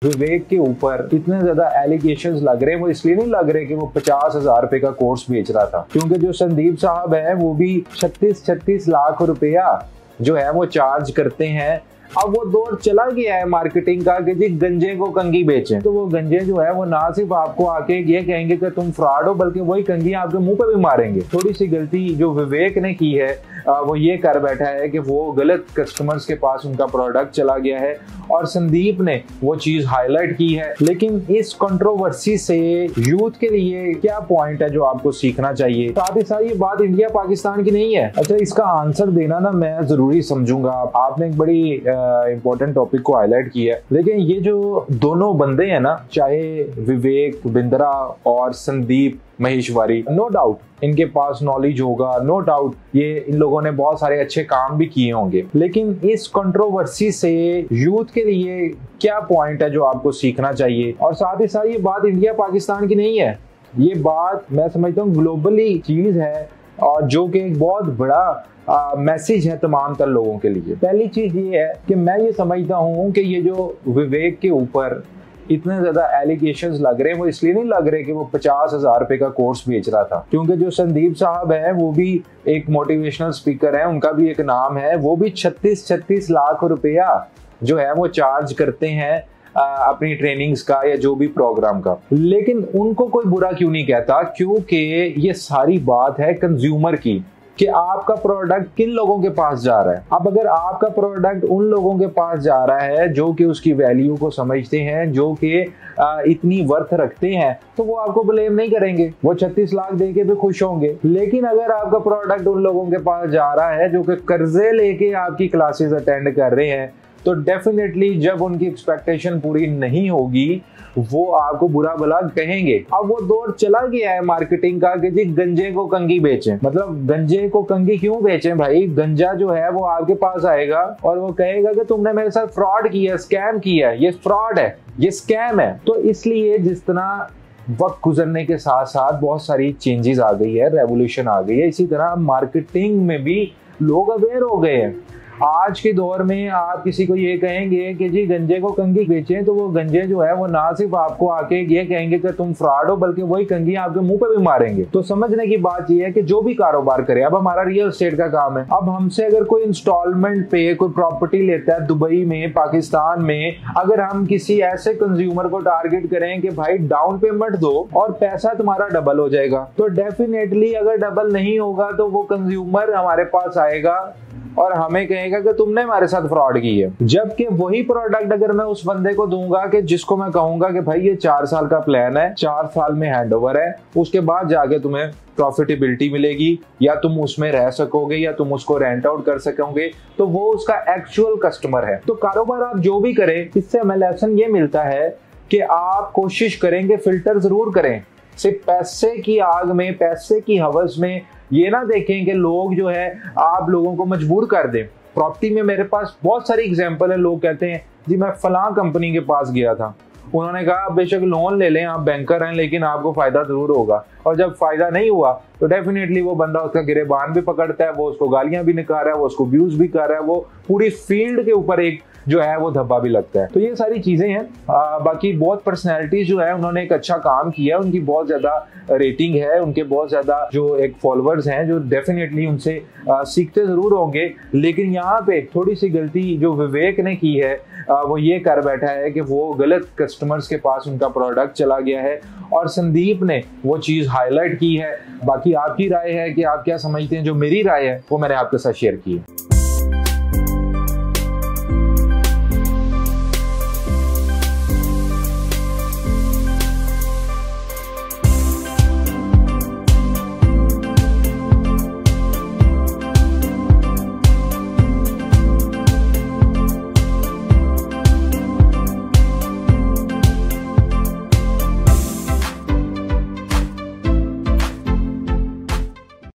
विवेक के ऊपर इतने ज्यादा एलिगेशंस लग रहे हैं, वो इसलिए नहीं लग रहे कि वो 50,000 रुपए का कोर्स बेच रहा था, क्योंकि जो संदीप साहब है वो भी 36 लाख रुपया जो है वो चार्ज करते हैं। अब वो दौर चला गया है मार्केटिंग का कि जी गंजे को कंघी बेचें, तो वो गंजे जो है वो ना सिर्फ आपको आके ये कहेंगे कि तुम फ्रॉड हो, बल्कि वही कंघी आपके मुंह पे भी मारेंगे। थोड़ी सी गलती जो विवेक ने की है वो ये कर बैठा है कि वो गलत कस्टमर्स के पास उनका प्रोडक्ट चला गया है और संदीप ने वो चीज हाईलाइट की है। लेकिन इस कंट्रोवर्सी से यूथ के लिए क्या पॉइंट है जो आपको सीखना चाहिए? साथ ही साथ ये बात इंडिया पाकिस्तान की नहीं है। अच्छा, इसका आंसर देना ना मैं जरूरी समझूंगा। आपने एक बड़ी इंपॉर्टेंट टॉपिक को हाईलाइट किया है, लेकिन ये जो दोनों बंदे हैं ना, चाहे विवेक बिंद्रा और संदीप महेश्वरी, नो डाउट इनके पास नॉलेज होगा, नो डाउट ये इन लोगों ने बहुत सारे अच्छे काम भी किए होंगे, लेकिन इस कंट्रोवर्सी से यूथ के लिए क्या पॉइंट है जो आपको सीखना चाहिए? और साथ ही साथ ये बात इंडिया पाकिस्तान की नहीं है, ये बात मैं समझता हूँ ग्लोबली चीज है और जो कि एक बहुत बड़ा मैसेज है तमाम तर लोगों के लिए। पहली चीज ये है कि मैं ये समझता हूँ कि ये जो विवेक के ऊपर इतने ज्यादा एलिगेशंस लग रहे हैं, वो इसलिए नहीं लग रहे कि वो 50,000 रुपए का कोर्स बेच रहा था, क्योंकि जो संदीप साहब है वो भी एक मोटिवेशनल स्पीकर है, उनका भी एक नाम है, वो भी 36 लाख रुपया जो है वो चार्ज करते हैं अपनी ट्रेनिंग्स का या जो भी प्रोग्राम का। लेकिन उनको कोई बुरा क्यों नहीं कहता? क्योंकि ये सारी बात है कंज्यूमर की कि आपका प्रोडक्ट किन लोगों के पास जा रहा है। अब अगर आपका प्रोडक्ट उन लोगों के पास जा रहा है जो कि उसकी वैल्यू को समझते हैं, जो कि इतनी वर्थ रखते हैं, तो वो आपको ब्लेम नहीं करेंगे, वो 36 लाख दे के भी खुश होंगे। लेकिन अगर आपका प्रोडक्ट उन लोगों के पास जा रहा है जो कि कर्जे लेके आपकी क्लासेस अटेंड कर रहे हैं, तो डेफिनेटली जब उनकी एक्सपेक्टेशन पूरी नहीं होगी वो आपको बुरा भला कहेंगे। अब वो दौर चला गया है मार्केटिंग का कि जी गंजे को कंघी बेचें। मतलब गंजे को कंघी क्यों बेचें भाई? गंजा जो है वो आपके पास आएगा और वो कहेगा कि तुमने मेरे साथ फ्रॉड किया, स्कैम किया, ये फ्रॉड है, ये स्कैम है। तो इसलिए जिस तरह वक्त गुजरने के साथ साथ बहुत सारी चेंजेस आ गई है, रेवोल्यूशन आ गई है, इसी तरह मार्केटिंग में भी लोग अवेयर हो गए हैं। आज के दौर में आप किसी को ये कहेंगे कि जी गंजे को कंघी बेचें, तो वो गंजे जो है वो ना सिर्फ आपको आके ये कहेंगे कि तुम फ्रॉड हो, बल्कि वही कंघी आपके मुंह पे भी मारेंगे। तो समझने की बात ये है कि जो भी कारोबार करे, अब हमारा रियल एस्टेट का काम है, अब हमसे अगर कोई इंस्टॉलमेंट पे कोई प्रॉपर्टी लेता है दुबई में, पाकिस्तान में, अगर हम किसी ऐसे कंज्यूमर को टारगेट करें कि भाई डाउन पेमेंट दो और पैसा तुम्हारा डबल हो जाएगा, तो डेफिनेटली अगर डबल नहीं होगा तो वो कंज्यूमर हमारे पास आएगा और हमें कहेगा कि तुमने हमारे साथ फ्रॉड की है। जबकि वही प्रोडक्ट अगर मैं उस बंदे को दूंगा कि जिसको मैं कहूंगा कि भाई ये 4 साल का प्लान है, 4 साल में हैंडओवर है, उसके बाद जाके तुम्हें प्रॉफिटेबिलिटी मिलेगी या तुम उसमें रह सकोगे या तुम उसको रेंट आउट कर सकोगे, तो वो उसका एक्चुअल कस्टमर है। तो कारोबार आप जो भी करें, इससे हमें लेसन ये मिलता है कि आप कोशिश करेंगे, फिल्टर जरूर करें। सिर्फ पैसे की आग में, पैसे की हवस में ये ना देखें कि लोग जो है आप लोगों को मजबूर कर दें। प्रॉपर्टी में मेरे पास बहुत सारी एग्जांपल है, लोग कहते हैं जी मैं फलां कंपनी के पास गया था, उन्होंने कहा बेशक लोन ले लें, आप बैंकर हैं, लेकिन आपको फायदा जरूर होगा। और जब फायदा नहीं हुआ तो डेफिनेटली वो बंदा उसका गिरेबान भी पकड़ता है, वो उसको गालियां भी निकाल रहा है, वो उसको व्यूज भी कर रहा है, वो पूरी फील्ड के ऊपर एक जो है वो धब्बा भी लगता है। तो ये सारी चीजें हैं। बाकी बहुत पर्सनैलिटीज जो है उन्होंने एक अच्छा काम किया, उनकी बहुत ज्यादा रेटिंग है, उनके बहुत ज्यादा जो एक फॉलोअर्स हैं जो डेफिनेटली उनसे सीखते जरूर होंगे। लेकिन यहाँ पे थोड़ी सी गलती जो विवेक ने की है वो ये कर बैठा है कि वो गलत कस्टमर्स के पास उनका प्रोडक्ट चला गया है और संदीप ने वो चीज हाईलाइट की है। बाकी आपकी राय है कि आप क्या समझते हैं, जो मेरी राय है वो मैंने आपके साथ शेयर की है।